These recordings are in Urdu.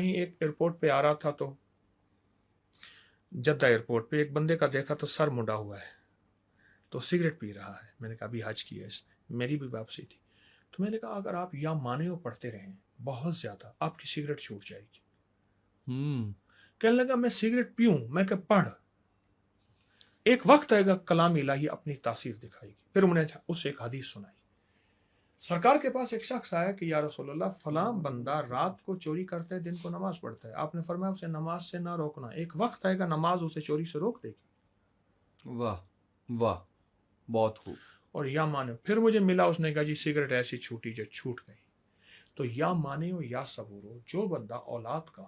کہیں ایک ایئرپورٹ پہ آ رہا تھا تو جدہ ایئرپورٹ پہ ایک بندے کا دیکھا تو سر منڈا ہوا ہے تو سگریٹ پی رہا ہے. میں نے کہا ابھی حج کیا اس نے, میری بھی واپسی تھی, تو میں نے کہا اگر آپ یا مانے ہو پڑھتے رہیں بہت زیادہ آپ کی سگریٹ چھوٹ جائے گی. کہنے لگا میں سگریٹ پیوں, میں کہ پڑھ, ایک وقت آئے گا کلام الہی اپنی تاثیر دکھائے گی. پھر انہوں نے اس ایک حدیث سنائی. سرکار کے پاس ایک شخص آیا کہ یا رسول اللہ فلاں بندہ رات کو چوری کرتا ہے, دن کو نماز پڑھتا ہے. آپ نے فرمایا اسے نماز سے نہ روکنا, ایک وقت آئے گا نماز اسے چوری سے روک دے گی. واہ واہ, بہت خوب. اور یا مانے, پھر مجھے ملا, اس نے کہا جی سگریٹ ایسی چھوٹی جو چھوٹ گئی. تو یا مانے ہو یا صبور ہو, جو بندہ اولاد کا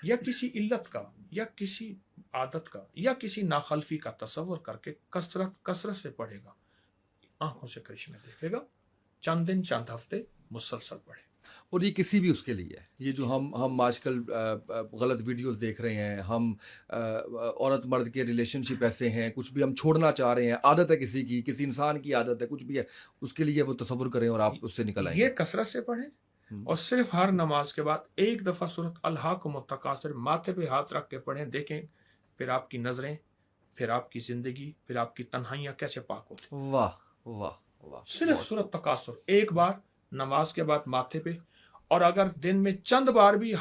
یا کسی علت کا یا کسی عادت کا یا کسی ناخلفی کا تصور کر کے کثرت سے پڑھے گا, آنکھوں سے کرشمے دیکھے گا, چند دن چند ہفتے مسلسل پڑھے. اور یہ کسی بھی اس کے لیے ہے. یہ جو ہم آج کل غلط ویڈیوز دیکھ رہے ہیں, ہم عورت مرد کے ریلیشن شپ ایسے ہیں, کچھ بھی ہم چھوڑنا چاہ رہے ہیں, عادت ہے کسی کی, کسی انسان کی عادت ہے, کچھ بھی ہے, اس کے لیے وہ تصور کریں اور آپ اس سے نکل آئیں. یہ کثرت سے پڑھیں اور صرف ہر نماز کے بعد ایک دفعہ سورۃ الہاکم التکاثر ماتھے پہ ہاتھ رکھ کے پڑھیں. دیکھیں پھر آپ کی نظریں, پھر آپ کی زندگی, پھر آپ کی تنہائیاں کیسے پاک ہوتی. واہ واہ واہ. صرف سورۃ تکاثر ایک بار نماز کے بعد ماتھے پہ, اور اگر دن میں چند بار بھی